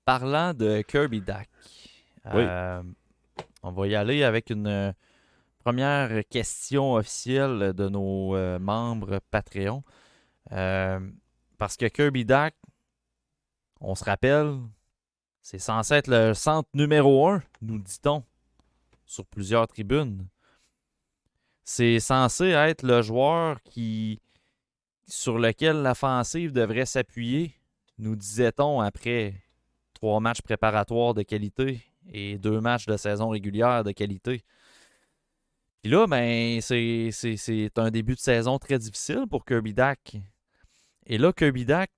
Parlant de Kirby Dak, Oui. euh, on va y aller avec une première question officielle de nos membres Patreon. Euh, Parce que Kirby Dak, on se rappelle, c'est censé être le centre numéro un, nous dit-on, sur plusieurs tribunes. C'est censé être le joueur sur lequel l'offensive devrait s'appuyer, nous disait-on après 3 matchs préparatoires de qualité et 2 matchs de saison régulière de qualité. Puis là, ben, c'est un début de saison très difficile pour Kirby Dak. Et là, Kirby Dak,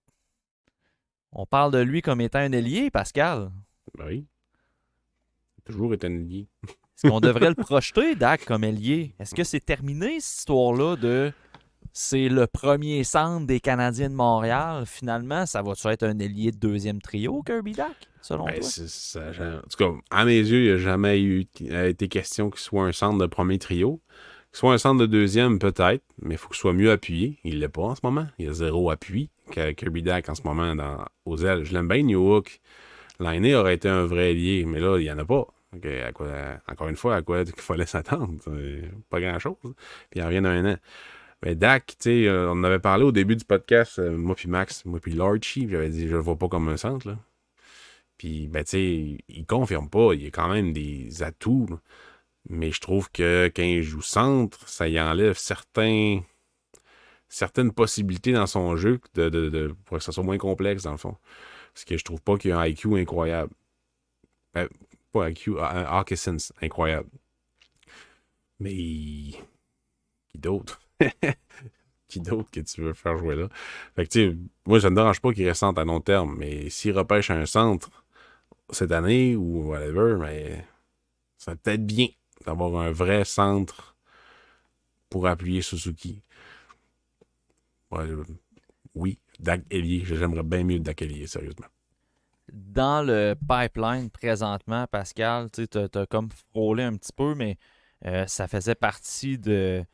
on parle de lui comme étant un ailier, Pascal. Ben oui. Toujours est un allié. Est-ce qu'on devrait le projeter, Dak, comme ailier? Est-ce que c'est terminé, cette histoire-là de c'est le premier centre des Canadiens de Montréal? Finalement, ça va-tu être un ailier de deuxième trio, Kirby Dak, selon Ben, toi? en tout cas, à mes yeux, il n'y a jamais été question qu'il soit un centre de premier trio. Qu'il soit un centre de deuxième, peut-être, mais il faut qu'il soit mieux appuyé. Il ne l'est pas en ce moment. Il y a zéro appui. Kirby Dak en ce moment aux ailes. Je l'aime bien, New Hook. L'année aurait été un vrai allié, mais là, il n'y en a pas. Donc, encore une fois, à quoi il fallait s'attendre? Pas grand-chose. Puis il en revient d'un an. Ben, Dak, tu sais, on en avait parlé au début du podcast, moi puis Max, moi puis Lorchie, j'avais dit, je le vois pas comme un centre, là. Puis, ben, tu sais, il confirme pas, il y a quand même des atouts, là. Mais je trouve que quand il joue centre, ça y enlève certaines possibilités dans son jeu pour que ça soit moins complexe, dans le fond. Parce que je trouve pas qu'il y a un IQ incroyable. Ben, pas IQ, un Hawkinson, incroyable. Mais qui d'autre? Qui d'autre que tu veux faire jouer là? Fait que, tu sais, moi, ça me dérange pas qu'il reste centre à long terme, mais s'il repêche un centre cette année ou whatever, mais ça va peut-être bien d'avoir un vrai centre pour appuyer Suzuki. Ouais, oui, Dak Ellier, j'aimerais bien mieux Dak Ellier, sérieusement. Dans le pipeline présentement, Pascal, tu as comme frôlé un petit peu, mais ça faisait partie de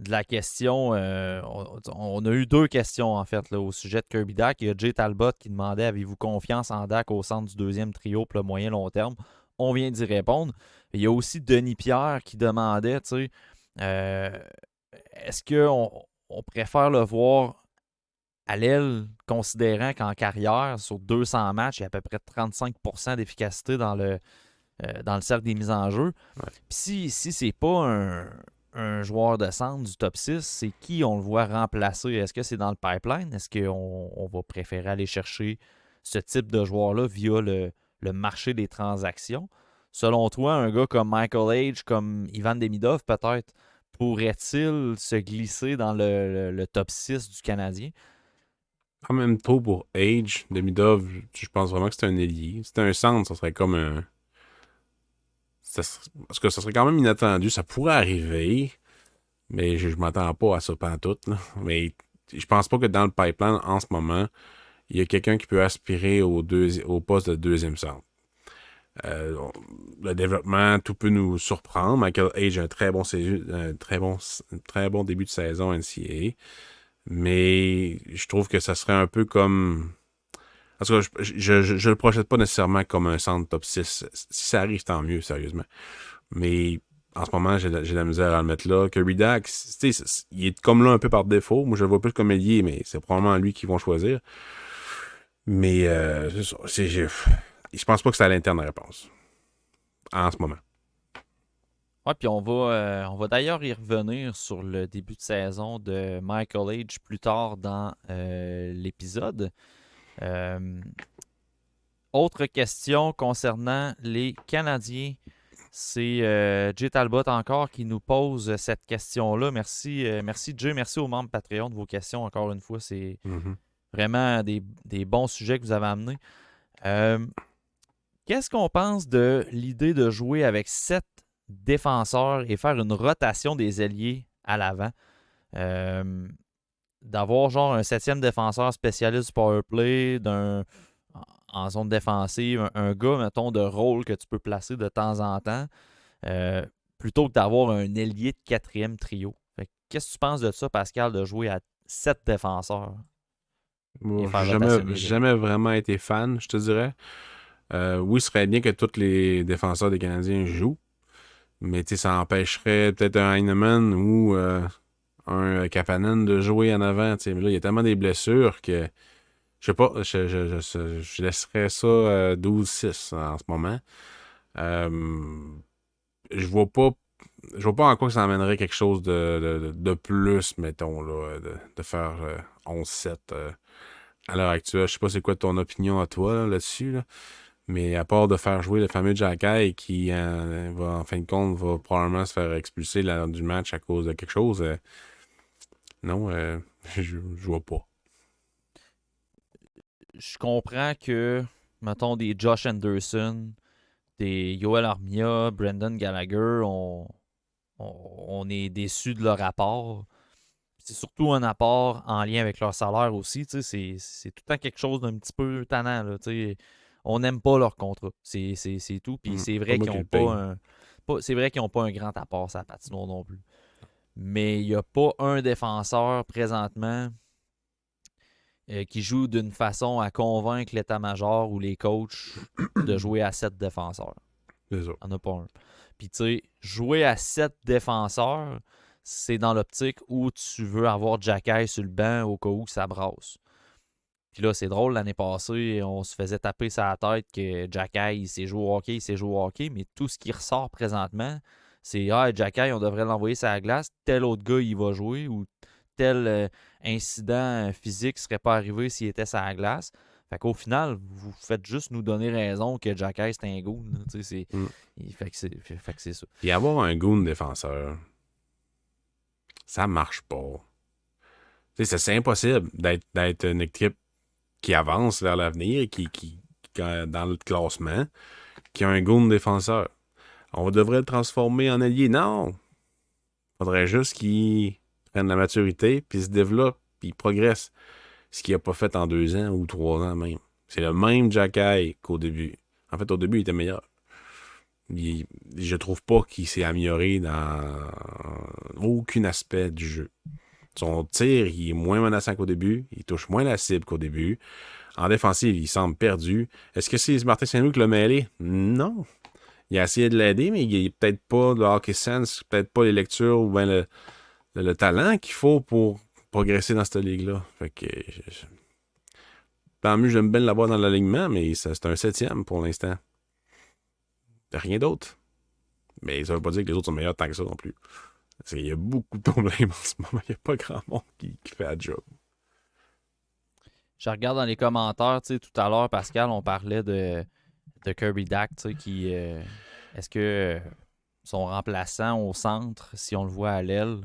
la question. On a eu 2 questions, en fait, là, au sujet de Kirby Dak. Il y a Jay Talbot qui demandait avez-vous confiance en Dak au centre du deuxième trio pour le moyen-long terme? On vient d'y répondre. Il y a aussi Denis Pierre qui demandait, tu sais, euh, est-ce qu'on préfère le voir à l'aile, considérant qu'en carrière, sur 200 matchs, il y a à peu près 35% d'efficacité dans le cercle des mises en jeu. Ouais. Puis si c'est pas un joueur de centre du top 6, c'est qui on le voit remplacer? Est-ce que c'est dans le pipeline? Est-ce qu'on va préférer aller chercher ce type de joueur-là via le marché des transactions? Selon toi, un gars comme Michael Age, comme Ivan Demidov, peut-être, pourrait-il se glisser dans le top 6 du Canadien? En même temps, pour Age, Demidov, je pense vraiment que c'est un ailier. Si c'était un centre, ça serait comme un. Parce que ça serait quand même inattendu. Ça pourrait arriver, mais je m'attends pas à ça pantoute, là. Mais je pense pas que dans le pipeline, en ce moment, il y a quelqu'un qui peut aspirer au poste de deuxième centre. Euh, le développement, tout peut nous surprendre. Michael Age a un très bon début de saison NCAA. Mais je trouve que ça serait un peu comme. En tout cas, je le projette pas nécessairement comme un centre top 6. Si ça arrive, tant mieux, sérieusement. Mais en ce moment, j'ai de la misère à le mettre là. Kirby Dak, il est comme là un peu par défaut. Moi, je le vois plus comme ailier, mais c'est probablement lui qu'ils vont choisir. Mais c'est ça. Je pense pas que c'est à l'interne la réponse. En ce moment. Ouais, puis on va d'ailleurs y revenir sur le début de saison de Michael Age plus tard dans l'épisode. Euh, Autre question concernant les Canadiens. C'est Jay Talbot encore qui nous pose cette question-là. Merci, merci Jay, merci aux membres Patreon de vos questions encore une fois. C'est Mhm. vraiment des bons sujets que vous avez amenés. Euh, Qu'est-ce qu'on pense de l'idée de jouer avec 7 défenseurs et faire une rotation des ailiers à l'avant? Euh, D'avoir genre un 7e défenseur spécialiste du powerplay en zone défensive, un gars, mettons, de rôle que tu peux placer de temps en temps, euh, plutôt que d'avoir un ailier de 4e trio. Qu'est-ce que tu penses de ça, Pascal, de jouer à 7 défenseurs et Moi, faire j'ai jamais, rotationner les ailiers? jamais vraiment été fan, je te dirais. Oui, ce serait bien que tous les défenseurs des Canadiens jouent, mais ça empêcherait peut-être un Heinemann ou un Kapanen de jouer en avant. Mais là, il y a tellement des blessures que je sais pas, je laisserais ça 12-6 en ce moment. Euh, je vois pas je vois pas en quoi ça amènerait quelque chose de plus, mettons, là, de faire 11-7 à l'heure actuelle. Je sais pas c'est quoi ton opinion à toi là-dessus, là. Mais à part de faire jouer le fameux Jacky qui, va, en fin de compte, va probablement se faire expulser du match à cause de quelque chose, non, je vois pas. Je comprends que, mettons, des Josh Anderson, des Yoel Armia, Brendan Gallagher, on est déçus de leur apport. C'est surtout un apport en lien avec leur salaire aussi. C'est tout le temps quelque chose d'un petit peu tannant. Là, on n'aime pas leur contrat. C'est tout. Puis c'est Pas vrai moi qu'ils qui n'ont le pas paye. c'est vrai qu'ils n'ont pas un grand apport sur la patinoire non plus. Mais il n'y a pas un défenseur présentement qui joue d'une façon à convaincre l'état-major ou les coachs de jouer à 7 défenseurs. C'est ça. Il n'y en a pas un. Puis tu sais, jouer à 7 défenseurs, c'est dans l'optique où tu veux avoir Jacky sur le banc au cas où ça brasse. Puis là, c'est drôle, l'année passée, on se faisait taper sur la tête que Jacky, il s'est joué au hockey, il s'est joué au hockey, mais tout ce qui ressort présentement, c'est Jacky, on devrait l'envoyer sur la glace, tel autre gars, il va jouer, ou tel incident physique serait pas arrivé s'il était sur la glace. Fait qu'au final, vous faites juste nous donner raison que Jacky, c'est un goon. Mm. Fait que c'est ça. Puis avoir un goon défenseur, ça marche pas. C'est impossible d'être une équipe qui avance vers l'avenir, dans le classement, qui a un goon défenseur. On devrait le transformer en allié. Non! Faudrait juste qu'il prenne la maturité, puis se développe, puis il progresse. Ce qu'il n'a pas fait en 2 ans ou 3 ans même. C'est le même Jacky qu'au début. En fait, au début, il était meilleur. Je trouve pas qu'il s'est amélioré dans aucun aspect du jeu. Son tir, il est moins menaçant qu'au début. Il touche moins la cible qu'au début. En défensive, il semble perdu. Est-ce que c'est Martin Saint-Louis qui l'a mêlé? Non. Il a essayé de l'aider, mais il n'est peut-être pas le hockey sense, peut-être pas les lectures ou bien le talent qu'il faut pour progresser dans cette ligue-là. Fait que tant mieux, j'aime bien l'avoir dans l'alignement, mais c'est un 7e pour l'instant. Rien d'autre. Mais ça veut pas dire que les autres sont meilleurs tant que ça non plus. Parce qu'il y a beaucoup de problèmes en ce moment. Il n'y a pas grand monde qui fait la job. Je regarde dans les commentaires, tout à l'heure, Pascal, on parlait de Kirby Dack, qui est-ce que son remplaçant au centre, si on le voit à l'aile,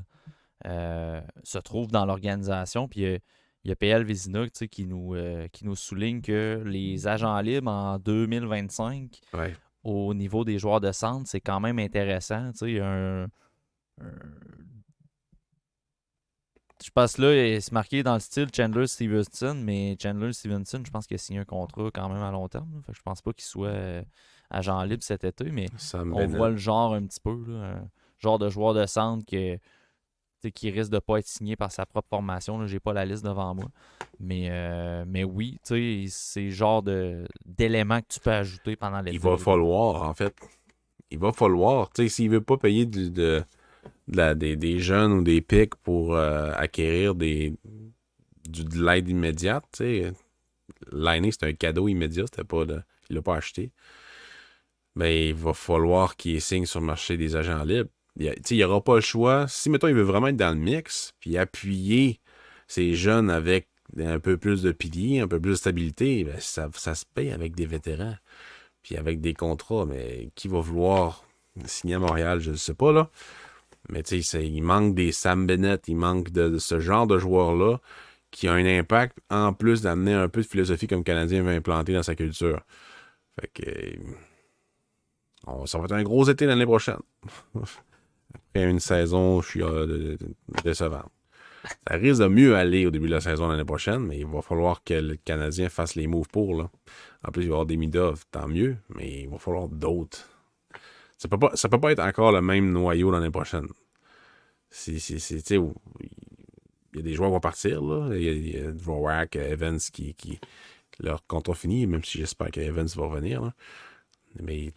se trouve dans l'organisation. Puis il y a PL Vézina qui nous souligne que les agents libres en 2025, Ouais. au niveau des joueurs de centre, c'est quand même intéressant. Il y a je pense là, c'est marqué dans le style Chandler Stevenson, mais Chandler Stevenson, je pense qu'il a signé un contrat quand même à long terme. Fait que je pense pas qu'il soit agent libre cet été, mais Sam on Bennett. voit le genre un petit peu. Là, un genre de joueur de centre qui risque de pas être signé par sa propre formation. J'ai pas la liste devant moi. Mais oui, c'est le genre d'éléments que tu peux ajouter pendant l'été. Il va falloir, en fait. Il va falloir. S'il veut pas payer des jeunes ou des pics pour acquérir de l'aide immédiate, l'année, c'est un cadeau immédiat, il l'a pas acheté. Mais il va falloir qu'il signe sur le marché des agents libres. Il n'y aura pas le choix. Si, mettons, il veut vraiment être dans le mix, puis appuyer ces jeunes avec un peu plus de piliers, un peu plus de stabilité, ben, ça se paye avec des vétérans, puis avec des contrats. Mais qui va vouloir signer à Montréal, je ne sais pas, là. Mais il manque des Sam Bennett, il manque de ce genre de joueur-là qui a un impact en plus d'amener un peu de philosophie comme le Canadien veut implanter dans sa culture. Fait que ça va être un gros été l'année prochaine. Après une saison, je suis décevant. Ça risque de mieux aller au début de la saison l'année prochaine, mais il va falloir que le Canadien fasse les moves pour. Là. En plus, il va y avoir des Midov, tant mieux, mais il va falloir d'autres. Ça peut pas être encore le même noyau l'année prochaine. Il y a des joueurs qui vont partir. Là. Il y a Dvorak, Evans qui leur contrat fini, même si j'espère qu'Evans va revenir. Là. Mais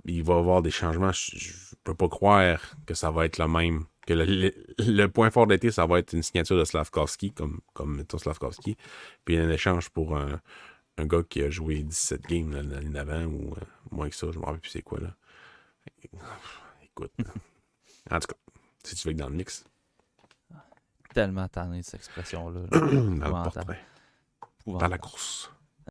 il va y avoir des changements. Je peux pas croire que ça va être le même. Que le point fort d'été, ça va être une signature de Slavkovski, comme mettons Slavkovski, puis un échange pour un gars qui a joué 17 games l'année d'avant, ou moins que ça, je me rappelle plus c'est quoi, là. Écoute. En tout cas, si tu veux que dans le mix. Tellement tanné de cette expression-là. Dans le portrait. Dans la course.